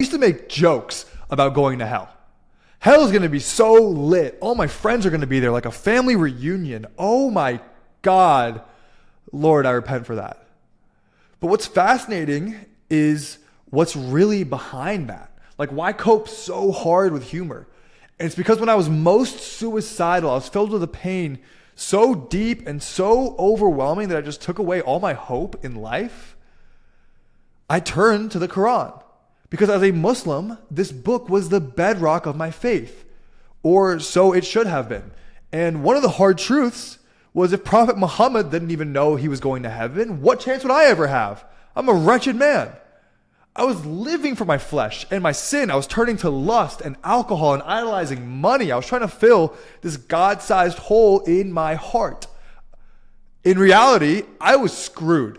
used to make jokes about going to hell. Hell is going to be so lit. All my friends are going to be there, like a family reunion. Oh my God. Lord, I repent for that. But what's fascinating is what's really behind that. Like, why cope so hard with humor? And it's because when I was most suicidal, I was filled with a pain so deep and so overwhelming that I just took away all my hope in life. I turned to the Qur'an. Because as a Muslim, this book was the bedrock of my faith. Or so it should have been. And one of the hard truths was if Prophet Muhammad didn't even know he was going to heaven, what chance would I ever have? I'm a wretched man. I was living for my flesh and my sin. I was turning to lust and alcohol and idolizing money. I was trying to fill this God-sized hole in my heart. In reality, I was screwed.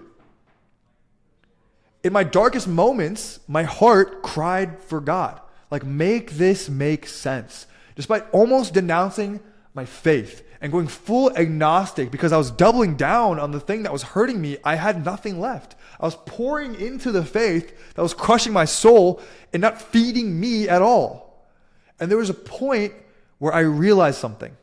In my darkest moments, my heart cried for God. Like, make this make sense. Despite almost denouncing my faith and going full agnostic because I was doubling down on the thing that was hurting me, I had nothing left. I was pouring into the faith that was crushing my soul and not feeding me at all. And there was a point where I realized something.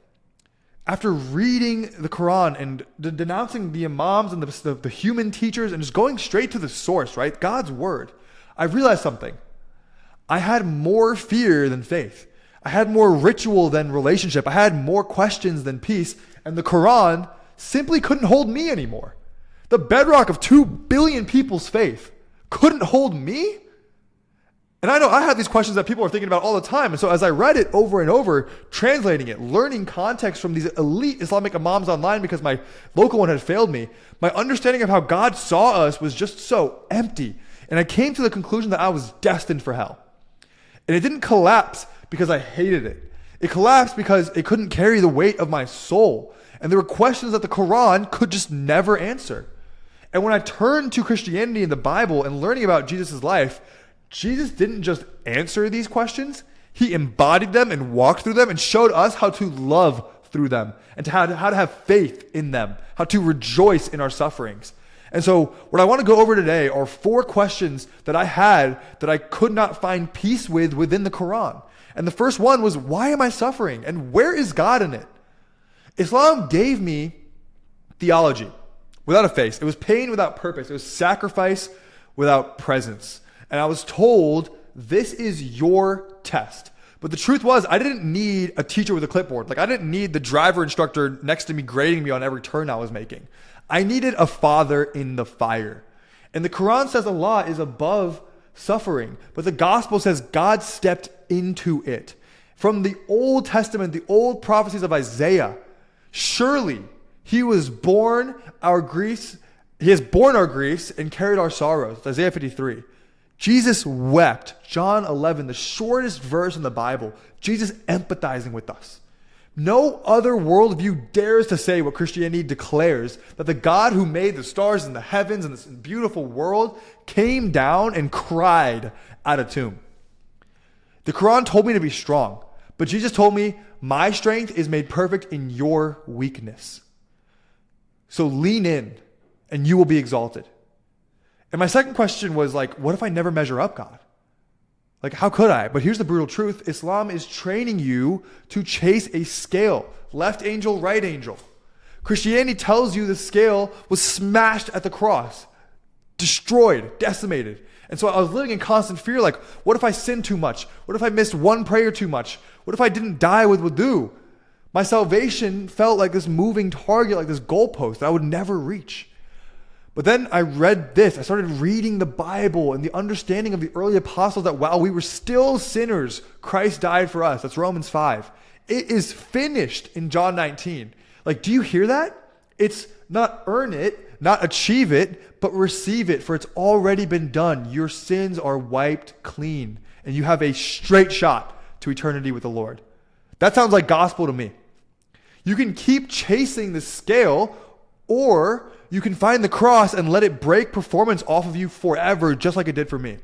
After reading the Quran and denouncing the imams and the human teachers and just going straight to the source, right? God's word, I realized something. I had more fear than faith. I had more ritual than relationship. I had more questions than peace. And the Quran simply couldn't hold me anymore. The bedrock of 2 billion people's faith couldn't hold me. And I know I have these questions that people are thinking about all the time. And so as I read it over and over, translating it, learning context from these elite Islamic imams online because my local one had failed me, my understanding of how God saw us was just so empty. And I came to the conclusion that I was destined for hell. And it didn't collapse because I hated it. It collapsed because it couldn't carry the weight of my soul. And there were questions that the Quran could just never answer. And when I turned to Christianity and the Bible and learning about Jesus' life, Jesus didn't just answer these questions. He embodied them and walked through them and showed us how to love through them and how to have faith in them, how to rejoice in our sufferings. And so what I want to go over today are 4 questions that I had that I could not find peace with within the Quran. And the first one was, why am I suffering? And where is God in it? Islam gave me theology without a face. It was pain without purpose. It was sacrifice without presence. And I was told, this is your test. But the truth was, I didn't need a teacher with a clipboard. Like, I didn't need the driver instructor next to me grading me on every turn I was making. I needed a father in the fire. And the Quran says Allah is above suffering. But the gospel says God stepped into it. From the Old Testament, the old prophecies of Isaiah, surely he was born our griefs. He has borne our griefs and carried our sorrows. Isaiah 53. Jesus wept. John 11, the shortest verse in the Bible. Jesus empathizing with us. No other worldview dares to say what Christianity declares, that the God who made the stars and the heavens and this beautiful world came down and cried at a tomb. The Quran told me to be strong, but Jesus told me, my strength is made perfect in your weakness. So lean in and you will be exalted. And my second question was like, what if I never measure up, God? Like, how could I? But here's the brutal truth. Islam is training you to chase a scale. Left angel, right angel. Christianity tells you the scale was smashed at the cross. Destroyed, decimated. And so I was living in constant fear, like, what if I sinned too much? What if I missed one prayer too much? What if I didn't die with wudu? My salvation felt like this moving target, like this goalpost that I would never reach. But then I read this. I started reading the Bible and the understanding of the early apostles that while we were still sinners, Christ died for us. That's Romans 5. It is finished in John 19. Like, do you hear that? It's not earn it, not achieve it, but receive it, for it's already been done. Your sins are wiped clean, and you have a straight shot to eternity with the Lord. That sounds like gospel to me. You can keep chasing the scale, or you can find the cross and let it break performance off of you forever, just like it did for me.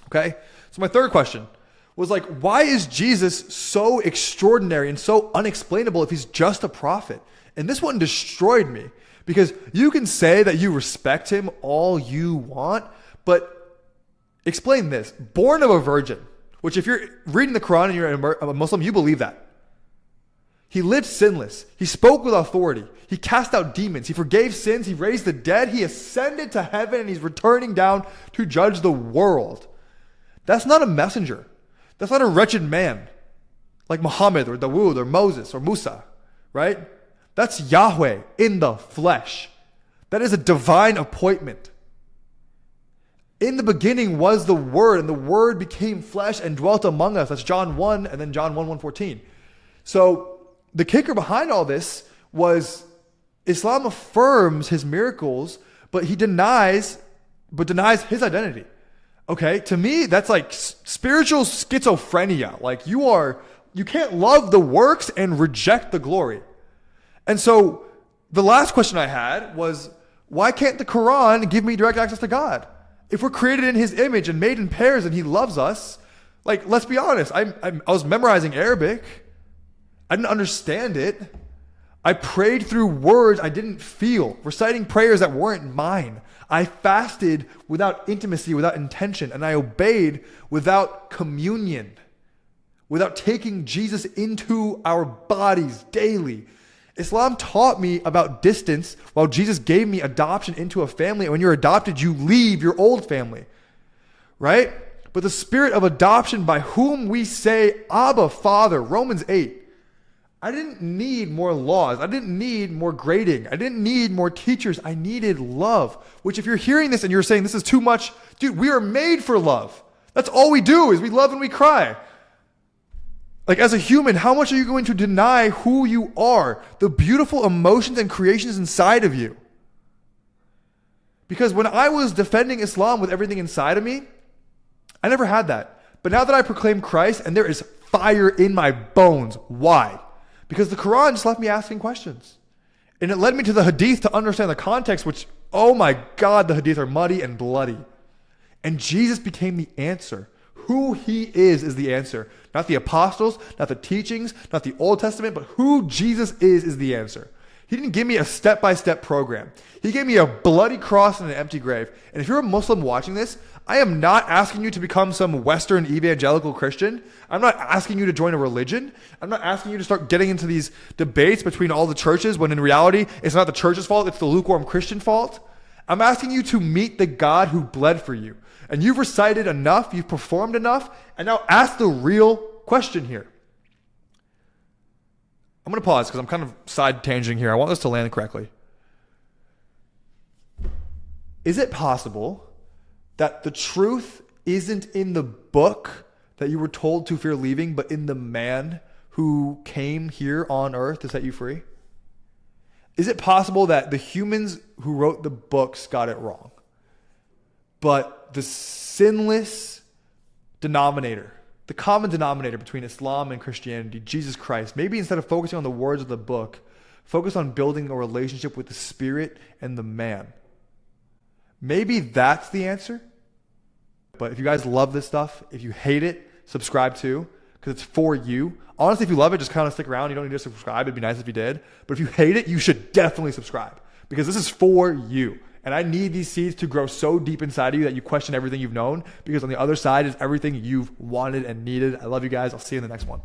Okay? So my third question was like, why is Jesus so extraordinary and so unexplainable if he's just a prophet? And this one destroyed me, because you can say that you respect him all you want, but Explain this. Born of a virgin, which if you're reading the Qur'an and you're a Muslim, you believe that. He lived sinless. He spoke with authority. He cast out demons. He forgave sins. He raised the dead. He ascended to heaven and he's returning down to judge the world. That's not a messenger. That's not a wretched man like Muhammad or Dawood or Moses or Musa, right? That's Yahweh in the flesh. That is a divine appointment. In the beginning was the Word, and the Word became flesh and dwelt among us. That's John 1 and then John 1:14. So the kicker behind all this was Islam affirms his miracles, but denies his identity. Okay, to me, that's like spiritual schizophrenia. Like you can't love the works and reject the glory. And so the last question I had was, why can't the Quran give me direct access to God? If we're created in his image and made in pairs and he loves us, like, let's be honest, I was memorizing Arabic. I didn't understand it. I prayed through words I didn't feel, reciting prayers that weren't mine. I fasted without intimacy, without intention, and I obeyed without communion, without taking Jesus into our bodies daily. Islam taught me about distance while Jesus gave me adoption into a family. And when you're adopted, you leave your old family, right? But the spirit of adoption by whom we say, Abba, Father, Romans 8. I didn't need more laws. I didn't need more grading. I didn't need more teachers. I needed love, which if you're hearing this and you're saying this is too much, dude, we are made for love. That's all we do is we love and we cry. Like as a human, how much are you going to deny who you are, the beautiful emotions and creations inside of you? Because when I was defending Islam with everything inside of me, I never had that. But now that I proclaim Christ and there is fire in my bones, why? Because the Quran just left me asking questions. And it led me to the Hadith to understand the context, which, oh my God, the Hadith are muddy and bloody. And Jesus became the answer. Who he is the answer. Not the apostles, not the teachings, not the Old Testament, but who Jesus is the answer. He didn't give me a step-by-step program. He gave me a bloody cross and an empty grave. And if you're a Muslim watching this, I am not asking you to become some Western evangelical Christian. I'm not asking you to join a religion. I'm not asking you to start getting into these debates between all the churches when in reality, it's not the church's fault, it's the lukewarm Christian fault. I'm asking you to meet the God who bled for you. And you've recited enough, you've performed enough, and now ask the real question here. I'm going to pause because I'm kind of side tangent here. I want this to land correctly. Is it possible that the truth isn't in the book that you were told to fear leaving, but in the man who came here on earth to set you free? Is it possible that the humans who wrote the books got it wrong, but the sinless denominator, the common denominator between Islam and Christianity, Jesus Christ, maybe instead of focusing on the words of the book, focus on building a relationship with the Spirit and the man? Maybe that's the answer. But if you guys love this stuff, if you hate it, subscribe too, because it's for you. Honestly, if you love it, just kind of stick around. You don't need to subscribe. It'd be nice if you did. But if you hate it, you should definitely subscribe, because this is for you. And I need these seeds to grow so deep inside of you that you question everything you've known, because on the other side is everything you've wanted and needed. I love you guys. I'll see you in the next one.